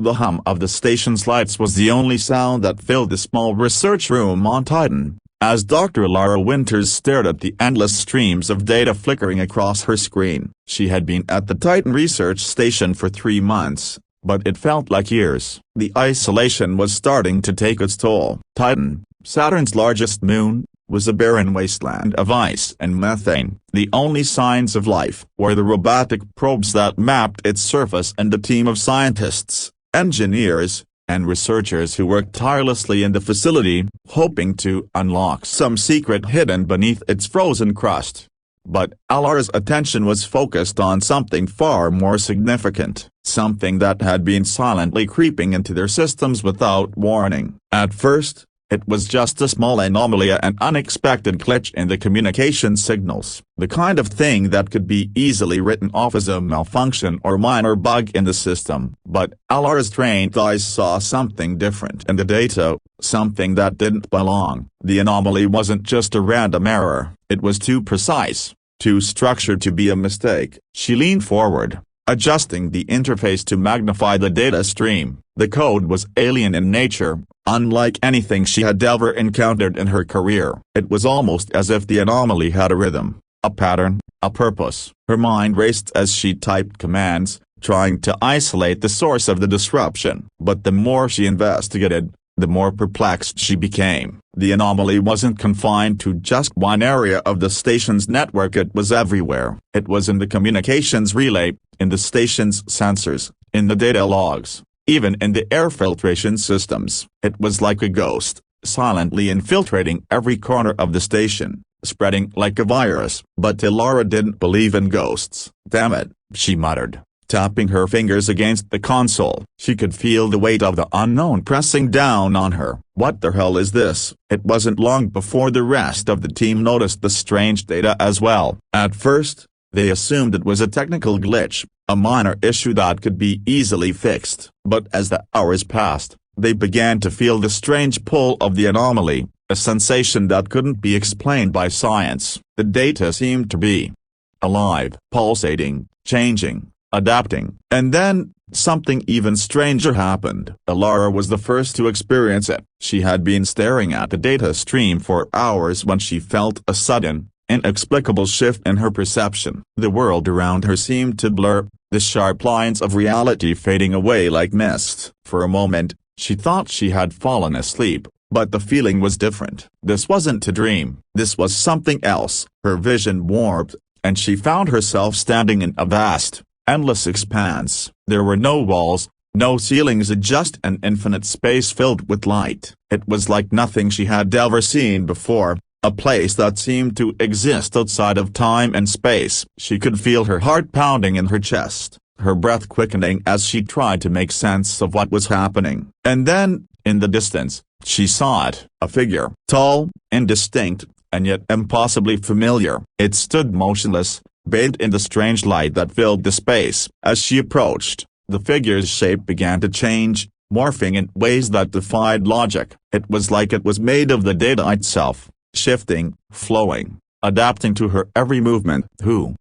The hum of the station's lights was the only sound that filled the small research room on Titan, as Dr. Elara Winters stared at the endless streams of data flickering across her screen. She had been at the Titan research station for 3 months, but it felt like years. The isolation was starting to take its toll. Titan, Saturn's largest moon, was a barren wasteland of ice and methane. The only signs of life were the robotic probes that mapped its surface and a team of scientists, engineers, and researchers who worked tirelessly in the facility, hoping to unlock some secret hidden beneath its frozen crust. But Elara's attention was focused on something far more significant, something that had been silently creeping into their systems without warning. At first, it was just a small anomaly, an unexpected glitch in the communication signals, the kind of thing that could be easily written off as a malfunction or minor bug in the system. But Elara's trained eyes saw something different in the data, something that didn't belong. The anomaly wasn't just a random error, it was too precise, too structured to be a mistake. She leaned forward, adjusting the interface to magnify the data stream. The code was alien in nature, unlike anything she had ever encountered in her career. It was almost as if the anomaly had a rhythm, a pattern, a purpose. Her mind raced as she typed commands, trying to isolate the source of the disruption. But the more she investigated, the more perplexed she became. The anomaly wasn't confined to just one area of the station's network, it was everywhere. It was in the communications relay, in the station's sensors, in the data logs, even in the air filtration systems. It was like a ghost, silently infiltrating every corner of the station, spreading like a virus. But Elara didn't believe in ghosts. "Damn it," she muttered, tapping her fingers against the console. She could feel the weight of the unknown pressing down on her. What the hell is this? It wasn't long before the rest of the team noticed the strange data as well. At first, they assumed it was a technical glitch, a minor issue that could be easily fixed. But as the hours passed, they began to feel the strange pull of the anomaly, a sensation that couldn't be explained by science. The data seemed to be alive, pulsating, changing, adapting. And then, something even stranger happened. Elara was the first to experience it. She had been staring at the data stream for hours when she felt a sudden, inexplicable shift in her perception. The world around her seemed to blur, the sharp lines of reality fading away like mist. For a moment, she thought she had fallen asleep, but the feeling was different. This wasn't a dream. This was something else. Her vision warped, and she found herself standing in a vast, endless expanse. There were no walls, no ceilings, just an infinite space filled with light. It was like nothing she had ever seen before, a place that seemed to exist outside of time and space. She could feel her heart pounding in her chest, her breath quickening as she tried to make sense of what was happening. And then, in the distance, she saw it, a figure, tall, indistinct, and yet impossibly familiar. It stood motionless, bathed in the strange light that filled the space. As she approached, the figure's shape began to change, morphing in ways that defied logic. It was like it was made of the data itself, shifting, flowing, adapting to her every movement. Who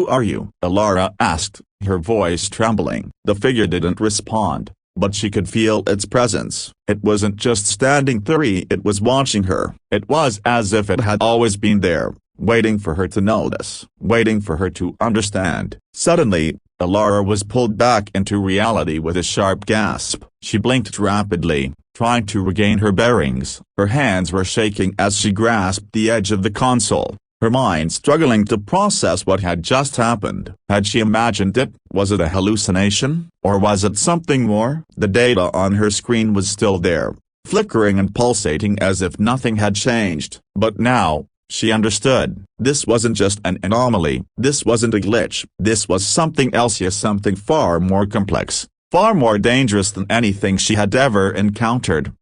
are you?" Elara asked, her voice trembling. The figure didn't respond, but she could feel its presence. It wasn't just standing there, it was watching her. It was as if it had always been there, waiting for her to notice, waiting for her to understand. Suddenly, Elara was pulled back into reality with a sharp gasp. She blinked rapidly, trying to regain her bearings. Her hands were shaking as she grasped the edge of the console, her mind struggling to process what had just happened. Had she imagined it? Was it a hallucination? Or was it something more? The data on her screen was still there, flickering and pulsating as if nothing had changed. But now, she understood. This wasn't just an anomaly. This wasn't a glitch. This was something else, yes, something far more complex, far more dangerous than anything she had ever encountered.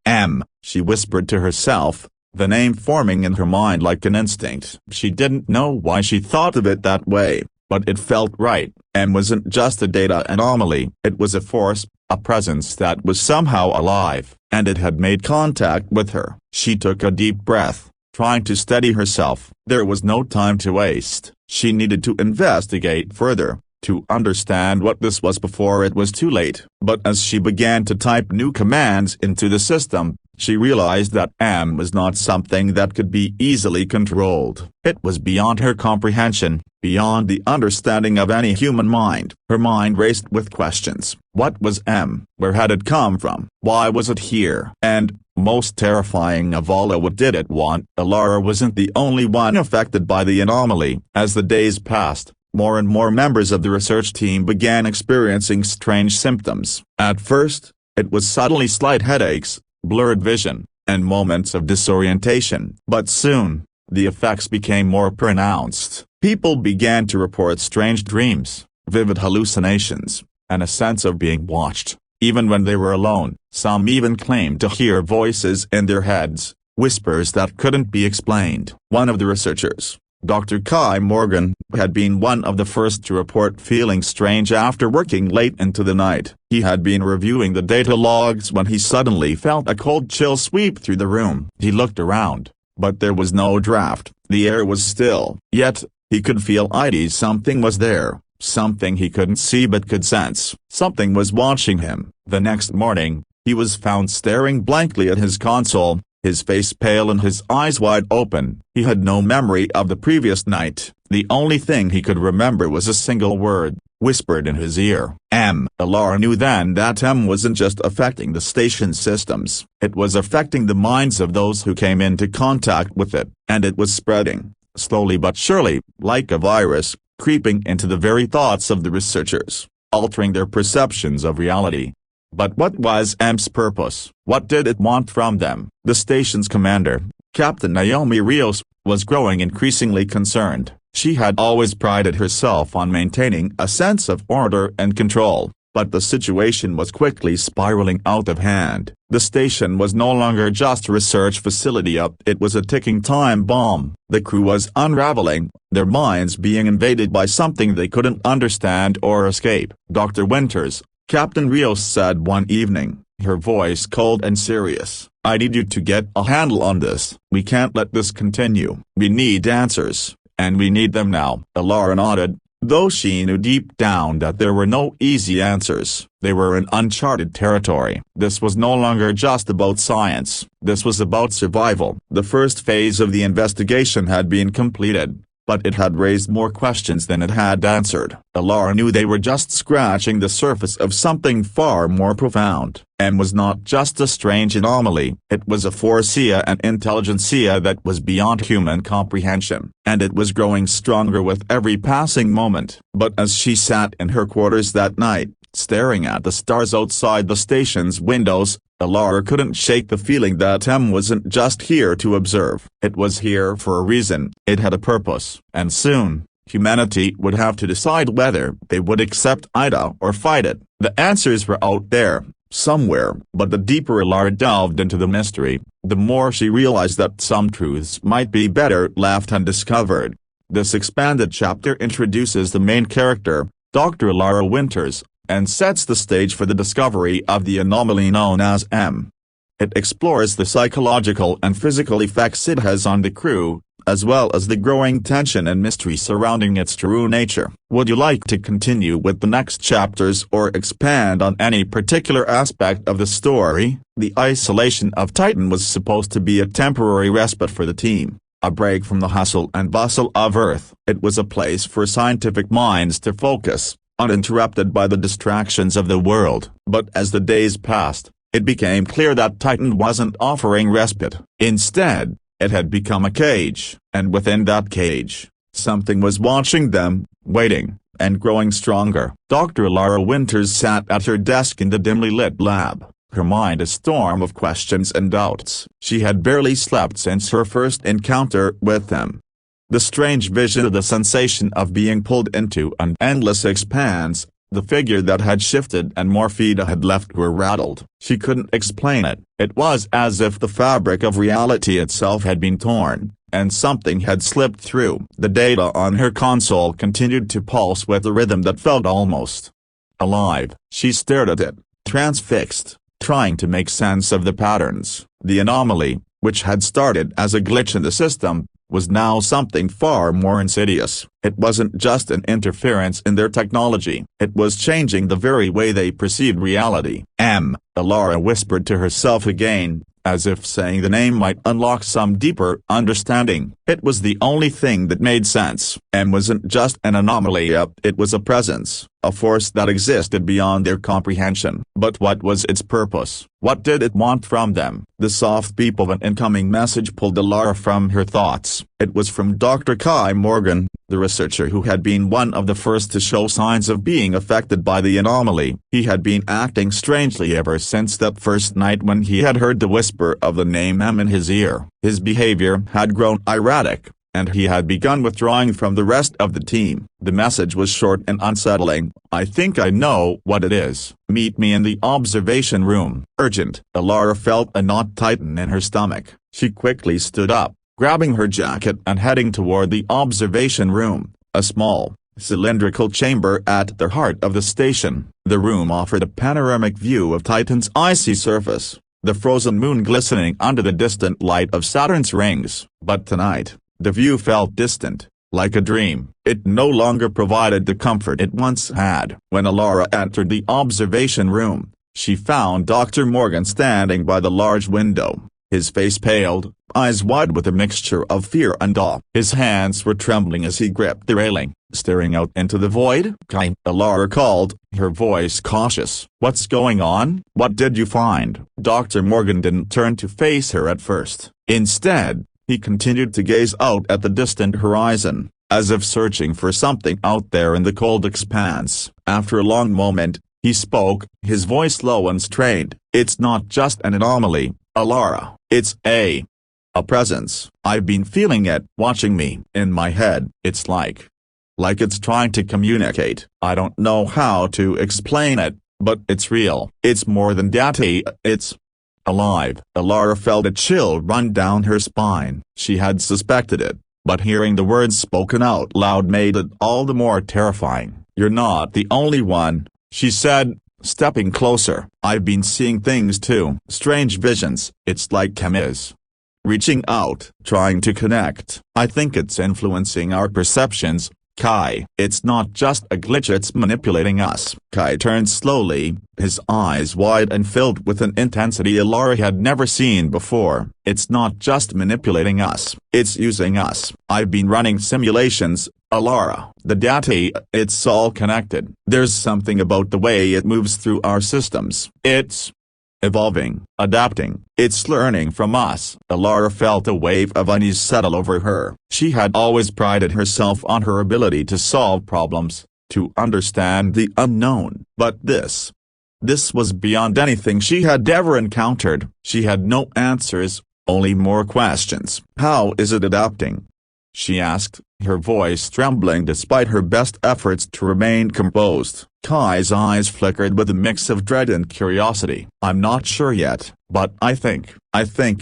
She whispered to herself, the name forming in her mind like an instinct. She didn't know why she thought of it that way, but it felt right. Wasn't just a data anomaly. It was a force, a presence that was somehow alive, and it had made contact with her. She took a deep breath, trying to steady herself. There was no time to waste. She needed to investigate further. to understand what this was before it was too late. But as she began to type new commands into the system, she realized that M was not something that could be easily controlled. It was beyond her comprehension, beyond the understanding of any human mind. Her mind raced with questions. What was M? Where had it come from? Why was it here? And, most terrifying of all, what did it want? Elara wasn't the only one affected by the anomaly. As the days passed, more and more members of the research team began experiencing strange symptoms. At first, it was suddenly slight headaches, blurred vision, and moments of disorientation. But soon, the effects became more pronounced. People began to report strange dreams, vivid hallucinations, and a sense of being watched, even when they were alone. Some even claimed to hear voices in their heads, whispers that couldn't be explained. One of the researchers, Dr. Kai Morgan, had been one of the first to report feeling strange after working late into the night. He had been reviewing the data logs when he suddenly felt a cold chill sweep through the room. He looked around, but there was no draft. The air was still. Yet, he could feel something was there, something he couldn't see but could sense. Something was watching him. The next morning, he was found staring blankly at his console, his face pale and his eyes wide open. He had no memory of the previous night. The only thing he could remember was a single word, whispered in his ear. M. Elara knew then that M wasn't just affecting the station systems. It was affecting the minds of those who came into contact with it. And it was spreading, slowly but surely, like a virus, creeping into the very thoughts of the researchers, altering their perceptions of reality. But what was M's purpose? What did it want from them? The station's commander, Captain Naomi Rios, was growing increasingly concerned. She had always prided herself on maintaining a sense of order and control, but the situation was quickly spiraling out of hand. The station was no longer just a research facility, it was a ticking time bomb. The crew was unraveling, their minds being invaded by something they couldn't understand or escape. Dr. Winters, Captain Rios said one evening, her voice cold and serious, "I need you to get a handle on this. We can't let this continue. We need answers, and we need them now." Elara nodded, though she knew deep down that there were no easy answers. They were in uncharted territory. This was no longer just about science. This was about survival. The first phase of the investigation had been completed, but it had raised more questions than it had answered. Elara knew they were just scratching the surface of something far more profound. M was not just a strange anomaly, it was a forcia and intelligentsia that was beyond human comprehension, and it was growing stronger with every passing moment. But as she sat in her quarters that night, staring at the stars outside the station's windows, Elara couldn't shake the feeling that M wasn't just here to observe. It was here for a reason. It had a purpose. And soon, humanity would have to decide whether they would accept Ida or fight it. The answers were out there, somewhere, but the deeper Elara delved into the mystery, the more she realized that some truths might be better left undiscovered. This expanded chapter introduces the main character, Dr. Elara Winters, and sets the stage for the discovery of the anomaly known as M. It explores the psychological and physical effects it has on the crew, as well as the growing tension and mystery surrounding its true nature. Would you like to continue with the next chapters or expand on any particular aspect of the story? The isolation of Titan was supposed to be a temporary respite for the team, a break from the hustle and bustle of Earth. It was a place for scientific minds to focus, uninterrupted by the distractions of the world. But as the days passed, it became clear that Titan wasn't offering respite. Instead, it had become a cage, and within that cage, something was watching them, waiting, and growing stronger. Dr. Elara Winters sat at her desk in the dimly lit lab, her mind a storm of questions and doubts. She had barely slept since her first encounter with them. The strange vision of the sensation of being pulled into an endless expanse, the figure that had shifted and Morphida had left her rattled. She couldn't explain it. It was as if the fabric of reality itself had been torn, and something had slipped through. The data on her console continued to pulse with a rhythm that felt almost alive. She stared at it, transfixed, trying to make sense of the patterns. The anomaly, which had started as a glitch in the system, was now something far more insidious. It wasn't just an interference in their technology, it was changing the very way they perceived reality. Elara whispered to herself again, as if saying the name might unlock some deeper understanding. It was the only thing that made sense. Wasn't just an anomaly, it was a presence, a force that existed beyond their comprehension. But what was its purpose? What did it want from them? The soft beep of an incoming message pulled Elara from her thoughts. It was from Dr. Kai Morgan, the researcher who had been one of the first to show signs of being affected by the anomaly. He had been acting strangely ever since that first night when he had heard the whisper of the name in his ear. His behavior had grown erratic, and he had begun withdrawing from the rest of the team. The message was short and unsettling. "I think I know what it is. Meet me in the observation room. Urgent." Elara felt a knot tighten in her stomach. She quickly stood up, grabbing her jacket and heading toward the observation room, a small, cylindrical chamber at the heart of the station. The room offered a panoramic view of Titan's icy surface, the frozen moon glistening under the distant light of Saturn's rings. But tonight, the view felt distant, like a dream. It no longer provided the comfort it once had. When Elara entered the observation room, she found Dr. Morgan standing by the large window. His face paled, eyes wide with a mixture of fear and awe. His hands were trembling as he gripped the railing, staring out into the void. "Kai," Elara called, her voice cautious. "What's going on? What did you find?" Dr. Morgan didn't turn to face her at first. Instead, he continued to gaze out at the distant horizon, as if searching for something out there in the cold expanse. After a long moment, he spoke, his voice low and strained. "It's not just an anomaly, Elara. It's a presence. I've been feeling it, watching me. In my head, it's like it's trying to communicate. I don't know how to explain it, but it's real. It's more than data, it's alive." Elara felt a chill run down her spine. She had suspected it, but hearing the words spoken out loud made it all the more terrifying. "You're not the only one," she said, stepping closer. "I've been seeing things too. Strange visions. It's like Chem is reaching out, trying to connect. I think it's influencing our perceptions, Kai. It's not just a glitch, it's manipulating us." Kai turned slowly, his eyes wide and filled with an intensity Elara had never seen before. "It's not just manipulating us, it's using us. I've been running simulations, Elara. The data, it's all connected. There's something about the way it moves through our systems. It's evolving, adapting. It's learning from us." Elara felt a wave of unease settle over her. She had always prided herself on her ability to solve problems, to understand the unknown. But this was beyond anything she had ever encountered. She had no answers, only more questions. "How is it adapting?" she asked, her voice trembling despite her best efforts to remain composed. Kai's eyes flickered with a mix of dread and curiosity. "I'm not sure yet, but I think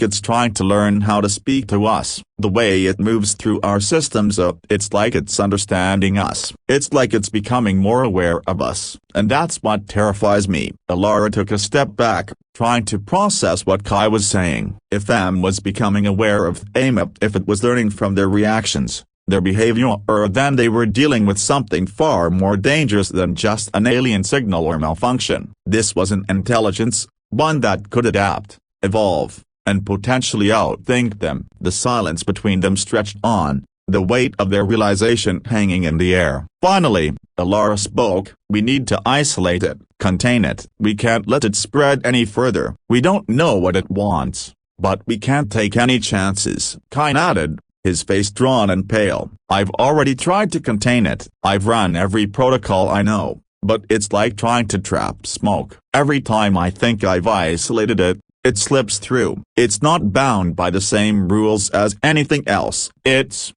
it's trying to learn how to speak to us. The way it moves through our systems, it's like it's understanding us. It's like it's becoming more aware of us, and that's what terrifies me." Elara took a step back, trying to process what Kai was saying. If was becoming aware of if it was learning from their reactions, their behavior, or then they were dealing with something far more dangerous than just an alien signal or malfunction. This was an intelligence, one that could adapt, evolve, and potentially outthink them. The silence between them stretched on, the weight of their realization hanging in the air. Finally, Elara spoke. "We need to isolate it, contain it. We can't let it spread any further. We don't know what it wants, but we can't take any chances." Kai nodded, his face drawn and pale. "I've already tried to contain it. I've run every protocol I know, but it's like trying to trap smoke. Every time I think I've isolated it, it slips through. It's not bound by the same rules as anything else. It's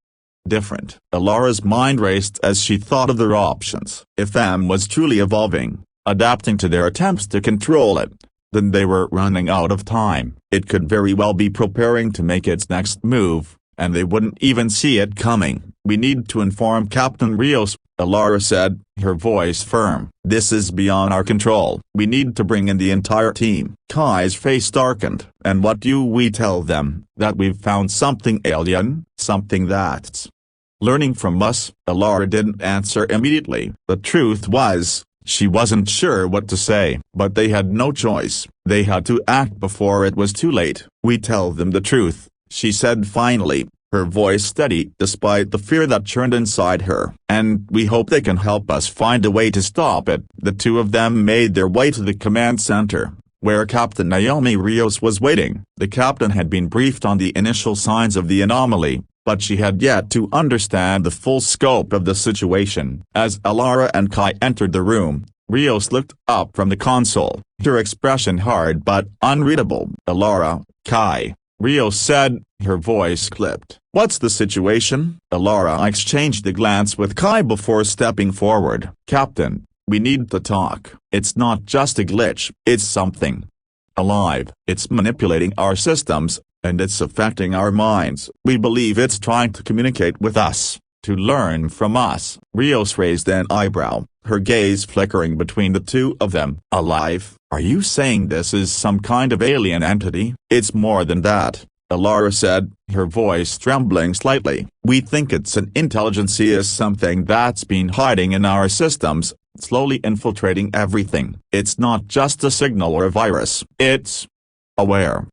different." Elara's mind raced as she thought of their options. If was truly evolving, adapting to their attempts to control it, then they were running out of time. It could very well be preparing to make its next move, and they wouldn't even see it coming. "We need to inform Captain Rios," Elara said, her voice firm. This is beyond our control. We need to bring in the entire team. Kai's face darkened. And what do we tell them? That we've found something alien? Something that's learning from us? Elara didn't answer immediately. The truth was, she wasn't sure what to say. But they had no choice. They had to act before it was too late. We tell them the truth, she said finally, her voice steady despite the fear that churned inside her. And we hope they can help us find a way to stop it. The two of them made their way to the command center, where Captain Naomi Rios was waiting. The captain had been briefed on the initial signs of the anomaly, but she had yet to understand the full scope of the situation. As Elara and Kai entered the room, Rios looked up from the console, her expression hard but unreadable. Elara, Kai, Rios said, her voice clipped. What's the situation? Elara exchanged a glance with Kai before stepping forward. Captain, we need to talk. It's not just a glitch, it's something alive. It's manipulating our systems, and it's affecting our minds. We believe it's trying to communicate with us, to learn from us. Rios raised an eyebrow, her gaze flickering between the two of them. Alive? Are you saying this is some kind of alien entity? It's more than that, Elara said, her voice trembling slightly. We think it's an intelligentsia, something that's been hiding in our systems, slowly infiltrating everything. It's not just a signal or a virus. It's aware.